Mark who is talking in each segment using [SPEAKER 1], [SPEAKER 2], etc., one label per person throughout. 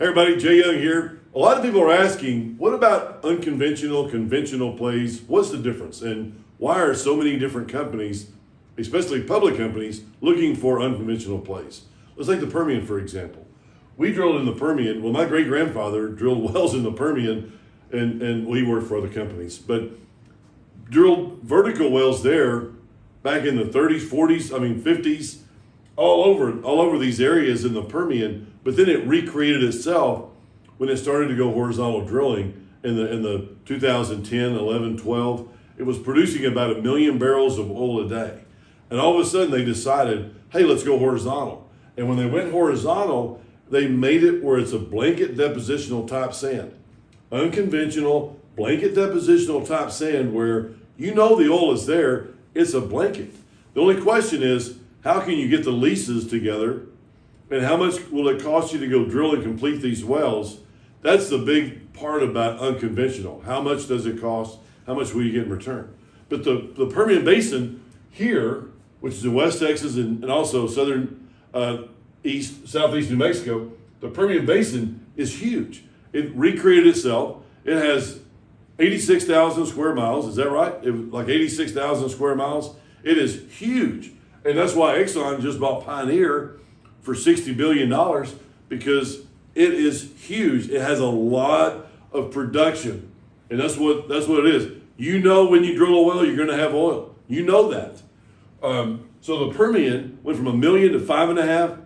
[SPEAKER 1] Hey everybody, Jay Young here. A lot of people are asking, what about unconventional, conventional plays? What's the difference? And why are so many different companies, especially public companies, looking for unconventional plays? Let's take the Permian, for example. We drilled in the Permian. Well, my great-grandfather drilled wells in the Permian, and we worked for other companies, but drilled vertical wells there back in the 30s, 40s, 50s, all over these areas in the Permian. But then it recreated itself when it started to go horizontal drilling in the 2010, 11, 12. It was producing about 1 million barrels of oil a day. And all of a sudden they decided, hey, let's go horizontal. And when they went horizontal, they made it where it's a blanket depositional type sand. Unconventional blanket depositional type sand where you know the oil is there, it's a blanket. The only question is, how can you get the leases together and how much will it cost you to go drill and complete these wells? That's the big part about unconventional. How much does it cost? How much will you get in return? But the Permian Basin here, which is in West Texas and also southern southeast New Mexico, the Permian Basin is huge. It recreated itself. It has 86,000 square miles. Is that right? It was like 86,000 square miles. It is huge. And that's why Exxon just bought Pioneer for $60 billion, because it is huge. It has a lot of production. And that's what it is. You know, when you drill a well, you're going to have oil. You know that. So the Permian went from 1 million to 5.5,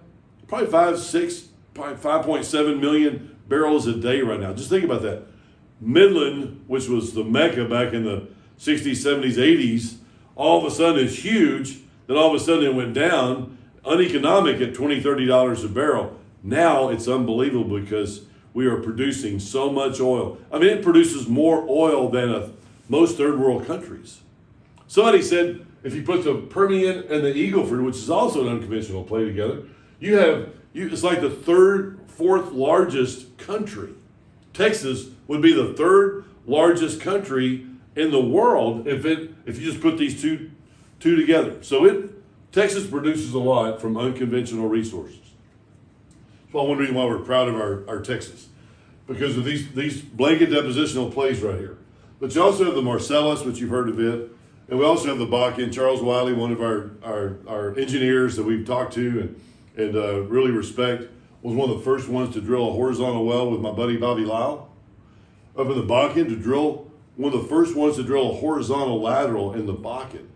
[SPEAKER 1] probably 5.7 million barrels a day right now. Just think about that. Midland, which was the Mecca back in the 60s, 70s, 80s, all of a sudden it's huge. Then all of a sudden it went down, uneconomic at $20, $30 a barrel. Now it's unbelievable because we are producing so much oil. It produces more oil than most third world countries. Somebody said if you put the Permian and the Eagle Ford, which is also an unconventional play, together, it's like the fourth largest country. Texas would be the third largest country in the world if you just put these two together. So Texas produces a lot from unconventional resources. That's one reason why we're proud of our Texas, because of these blanket depositional plays right here. But you also have the Marcellus, which you've heard of it, and we also have the Basin. Charles Wiley, one of our engineers that we've talked to and really respect, was one of the first ones to drill a horizontal well with my buddy Bobby Lyle up in the Basin, one of the first ones to drill a horizontal lateral in the Basin.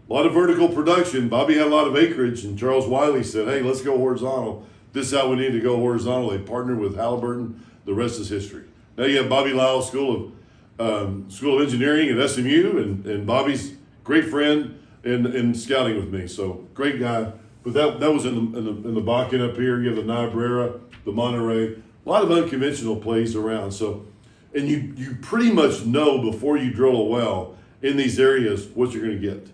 [SPEAKER 1] A lot of vertical production. Bobby had a lot of acreage, and Charles Wiley said, hey, let's go horizontal. This is how we need to go horizontal. They partnered with Halliburton. The rest is history. Now you have Bobby Lyle School of Engineering at SMU, and Bobby's great friend in scouting with me. So great guy. But that was in the Basin up here. You have the Niobrara, the Monterey, a lot of unconventional plays around. So, and you pretty much know before you drill a well in these areas what you're going to get.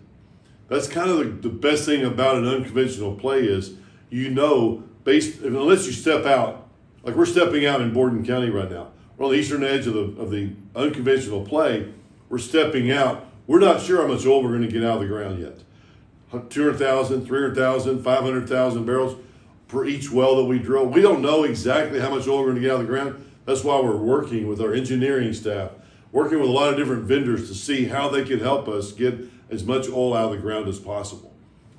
[SPEAKER 1] That's kind of the best thing about an unconventional play is, unless you step out, like we're stepping out in Borden County right now. We're on the eastern edge of the unconventional play. We're stepping out. We're not sure how much oil we're going to get out of the ground yet. 200,000, 300,000, 500,000 barrels per each well that we drill. We don't know exactly how much oil we're going to get out of the ground. That's why we're working with our engineering staff, working with a lot of different vendors to see how they can help us get as much oil out of the ground as possible.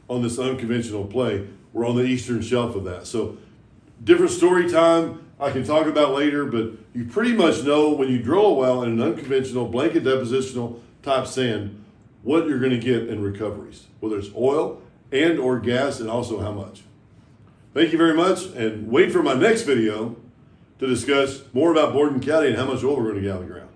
[SPEAKER 1] On this unconventional play, we're on the eastern shelf of that. So different story time I can talk about later, but you pretty much know when you drill a well in an unconventional blanket depositional type sand, what you're going to get in recoveries, whether it's oil and or gas, and also how much. Thank you very much, and wait for my next video to discuss more about Borden County and how much oil we're going to get out of the ground.